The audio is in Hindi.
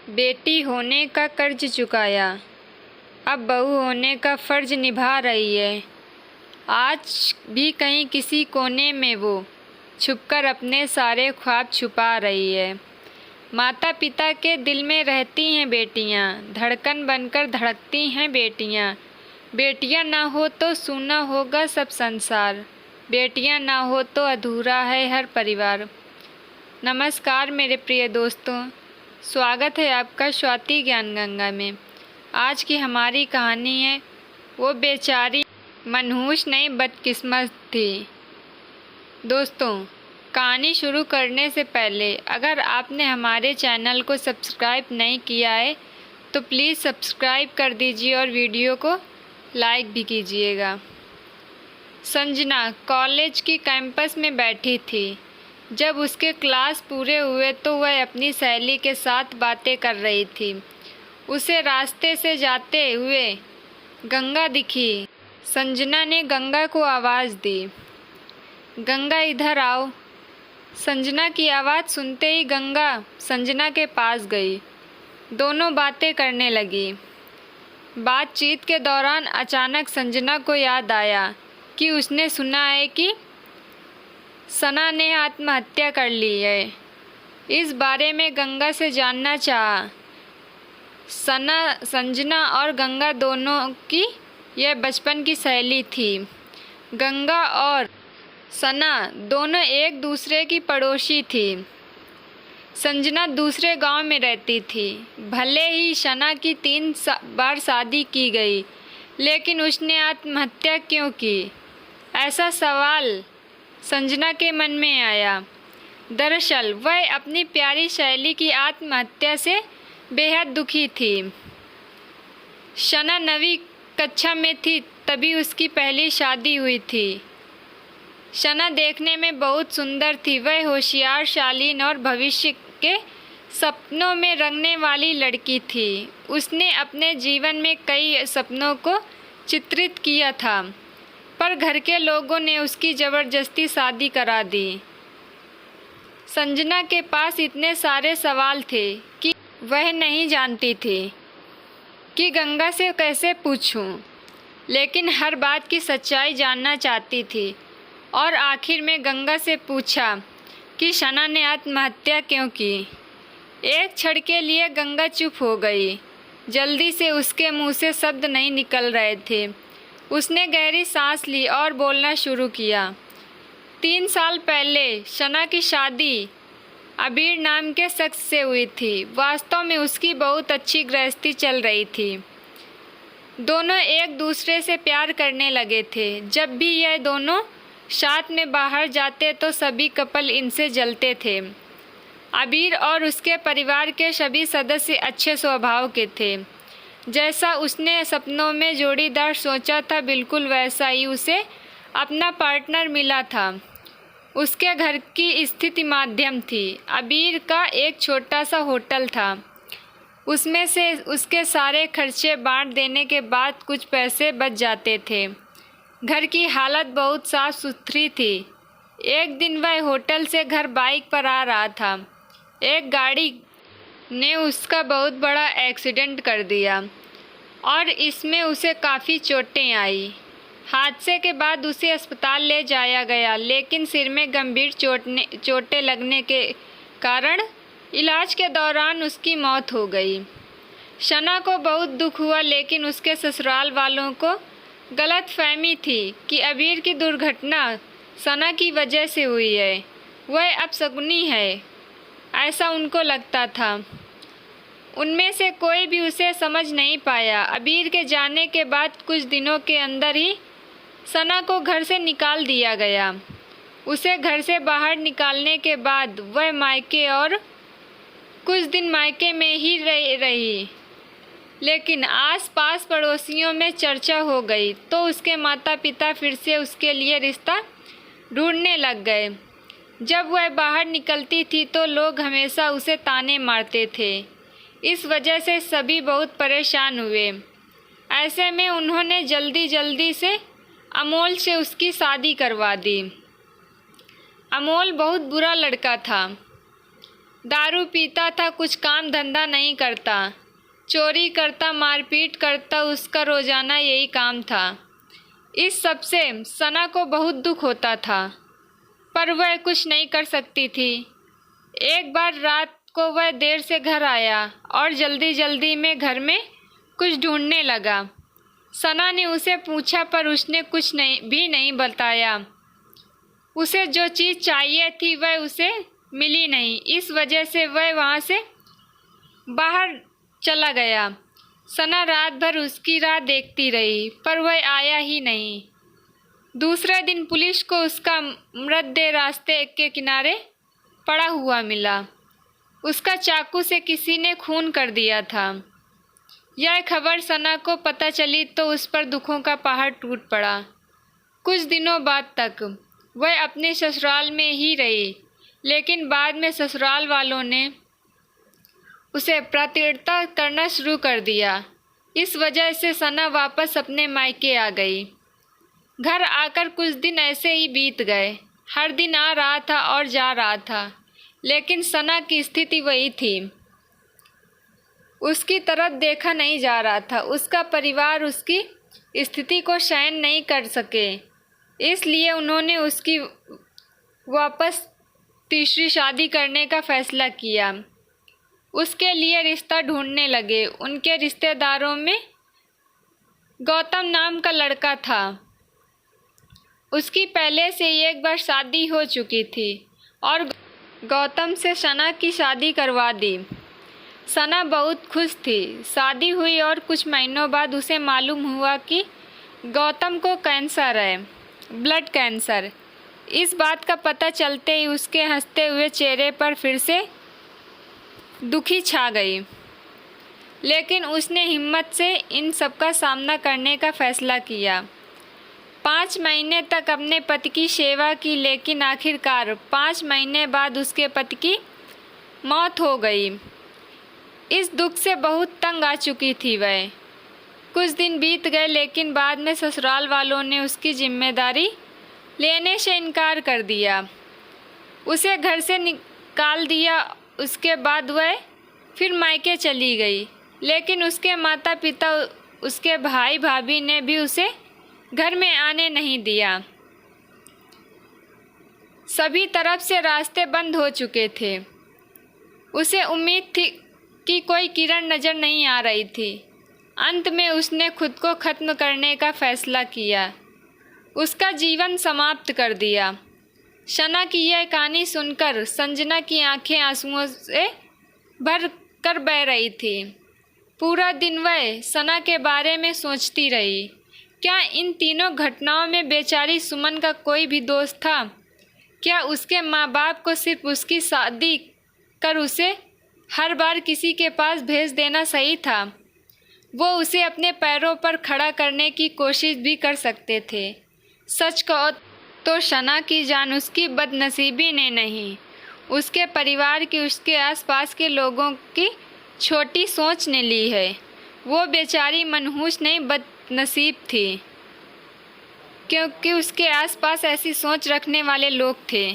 बेटी होने का कर्ज चुकाया, अब बहू होने का फ़र्ज निभा रही है। आज भी कहीं किसी कोने में वो छुपकर अपने सारे ख्वाब छुपा रही है। माता पिता के दिल में रहती हैं बेटियां, धड़कन बनकर धड़कती हैं बेटियां। बेटियां ना हो तो सूना होगा सब संसार, बेटियां ना हो तो अधूरा है हर परिवार। नमस्कार मेरे प्रिय दोस्तों, स्वागत है आपका स्वाति ज्ञान गंगा में। आज की हमारी कहानी है वो बेचारी मनहूस नहीं बदकिस्मत थी। दोस्तों, कहानी शुरू करने से पहले अगर आपने हमारे चैनल को सब्सक्राइब नहीं किया है तो प्लीज़ सब्सक्राइब कर दीजिए और वीडियो को लाइक भी कीजिएगा। संजना कॉलेज की कैंपस में बैठी थी। जब उसके क्लास पूरे हुए तो वह अपनी सहेली के साथ बातें कर रही थी। उसे रास्ते से जाते हुए गंगा दिखी। संजना ने गंगा को आवाज़ दी, गंगा इधर आओ। संजना की आवाज़ सुनते ही गंगा संजना के पास गई। दोनों बातें करने लगी। बातचीत के दौरान अचानक संजना को याद आया कि उसने सुना है कि सना ने आत्महत्या कर ली है। इस बारे में गंगा से जानना चाहा। संजना और गंगा दोनों की यह बचपन की सहेली थी। गंगा और सना दोनों एक दूसरे की पड़ोसी थी। संजना दूसरे गांव में रहती थी। भले ही सना की 3 बार शादी की गई, लेकिन उसने आत्महत्या क्यों की? ऐसा सवाल संजना के मन में आया। दरअसल वह अपनी प्यारी सहेली की आत्महत्या से बेहद दुखी थी। सना 9वीं कक्षा में थी तभी उसकी पहली शादी हुई थी। सना देखने में बहुत सुंदर थी। वह होशियार, शालीन और भविष्य के सपनों में रंगने वाली लड़की थी। उसने अपने जीवन में कई सपनों को चित्रित किया था, पर घर के लोगों ने उसकी ज़बरदस्ती शादी करा दी। संजना के पास इतने सारे सवाल थे कि वह नहीं जानती थी कि गंगा से कैसे पूछूं, लेकिन हर बात की सच्चाई जानना चाहती थी। और आखिर में गंगा से पूछा कि सना ने आत्महत्या क्यों की। एक क्षण के लिए गंगा चुप हो गई। जल्दी से उसके मुंह से शब्द नहीं निकल रहे थे। उसने गहरी सांस ली और बोलना शुरू किया। 3 साल पहले सना की शादी अबीर नाम के शख्स से हुई थी। वास्तव में उसकी बहुत अच्छी गृहस्थी चल रही थी। दोनों एक दूसरे से प्यार करने लगे थे। जब भी यह दोनों साथ में बाहर जाते तो सभी कपल इनसे जलते थे। अबीर और उसके परिवार के सभी सदस्य अच्छे स्वभाव के थे। जैसा उसने सपनों में जोड़ीदार सोचा था, बिल्कुल वैसा ही उसे अपना पार्टनर मिला था। उसके घर की स्थिति मध्यम थी। अबीर का एक छोटा सा होटल था। उसमें से उसके सारे खर्चे बांट देने के बाद कुछ पैसे बच जाते थे। घर की हालत बहुत साफ़ सुथरी थी। एक दिन वह होटल से घर बाइक पर आ रहा था। एक गाड़ी ने उसका बहुत बड़ा एक्सीडेंट कर दिया और इसमें उसे काफ़ी चोटें आई। हादसे के बाद उसे अस्पताल ले जाया गया, लेकिन सिर में गंभीर चोटें लगने के कारण इलाज के दौरान उसकी मौत हो गई। सना को बहुत दुख हुआ, लेकिन उसके ससुराल वालों को गलत फहमी थी कि अबीर की दुर्घटना सना की वजह से हुई है। वह अपशगुनी है, ऐसा उनको लगता था। उनमें से कोई भी उसे समझ नहीं पाया। अबीर के जाने के बाद कुछ दिनों के अंदर ही सना को घर से निकाल दिया गया। उसे घर से बाहर निकालने के बाद वह मायके और कुछ दिन मायके में ही रही, लेकिन आस-पास पड़ोसियों में चर्चा हो गई तो उसके माता पिता फिर से उसके लिए रिश्ता ढूंढने लग गए। जब वह बाहर निकलती थी तो लोग हमेशा उसे ताने मारते थे। इस वजह से सभी बहुत परेशान हुए। ऐसे में उन्होंने जल्दी से अमोल से उसकी शादी करवा दी। अमोल बहुत बुरा लड़का था। दारू पीता था, कुछ काम धंधा नहीं करता, चोरी करता, मारपीट करता, उसका रोज़ाना यही काम था। इस सब से सना को बहुत दुख होता था, पर वह कुछ नहीं कर सकती थी। एक बार रात को वह देर से घर आया और जल्दी जल्दी में घर में कुछ ढूंढने लगा। सना ने उसे पूछा पर उसने कुछ नहीं बताया। उसे जो चीज़ चाहिए थी वह उसे मिली नहीं, इस वजह से वह वहाँ से बाहर चला गया। सना रात भर उसकी राह देखती रही पर वह आया ही नहीं। दूसरे दिन पुलिस को उसका मृतदेह रास्ते के किनारे पड़ा हुआ मिला। उसका चाकू से किसी ने खून कर दिया था। यह खबर सना को पता चली तो उस पर दुखों का पहाड़ टूट पड़ा। कुछ दिनों बाद तक वह अपने ससुराल में ही रही, लेकिन बाद में ससुराल वालों ने उसे प्रताड़ित करना शुरू कर दिया। इस वजह से सना वापस अपने मायके आ गई। घर आकर कुछ दिन ऐसे ही बीत गए। हर दिन आ रहा था और जा रहा था, लेकिन सना की स्थिति वही थी। उसकी तरफ देखा नहीं जा रहा था। उसका परिवार उसकी स्थिति को सहन नहीं कर सके, इसलिए उन्होंने उसकी वापस तीसरी शादी करने का फैसला किया। उसके लिए रिश्ता ढूंढने लगे। उनके रिश्तेदारों में गौतम नाम का लड़का था। उसकी पहले से एक बार शादी हो चुकी थी और गौतम से सना की शादी करवा दी। सना बहुत खुश थी। शादी हुई और कुछ महीनों बाद उसे मालूम हुआ कि गौतम को कैंसर है, ब्लड कैंसर। इस बात का पता चलते ही उसके हंसते हुए चेहरे पर फिर से दुखी छा गई, लेकिन उसने हिम्मत से इन सब का सामना करने का फैसला किया। 5 महीने तक अपने पति की सेवा की, लेकिन आखिरकार 5 महीने बाद उसके पति की मौत हो गई। इस दुख से बहुत तंग आ चुकी थी वह। कुछ दिन बीत गए, लेकिन बाद में ससुराल वालों ने उसकी जिम्मेदारी लेने से इनकार कर दिया। उसे घर से निकाल दिया। उसके बाद वह फिर मायके चली गई, लेकिन उसके माता पिता, उसके भाई भाभी ने भी उसे घर में आने नहीं दिया। सभी तरफ से रास्ते बंद हो चुके थे। उसे उम्मीद थी कि कोई किरण नज़र नहीं आ रही थी। अंत में उसने खुद को ख़त्म करने का फैसला किया, उसका जीवन समाप्त कर दिया। सना की यह कहानी सुनकर संजना की आंखें आंसुओं से भर कर बह रही थी। पूरा दिन वह सना के बारे में सोचती रही। क्या इन तीनों घटनाओं में बेचारी सुमन का कोई भी दोष था? क्या उसके माँ बाप को सिर्फ उसकी शादी कर उसे हर बार किसी के पास भेज देना सही था? वो उसे अपने पैरों पर खड़ा करने की कोशिश भी कर सकते थे। सच कहो तो सना की जान उसकी बदनसीबी ने नहीं, उसके परिवार की, उसके आसपास के लोगों की छोटी सोच ने ली है। वो बेचारी मनहूस नहीं बदनसीब थी, क्योंकि उसके आसपास ऐसी सोच रखने वाले लोग थे।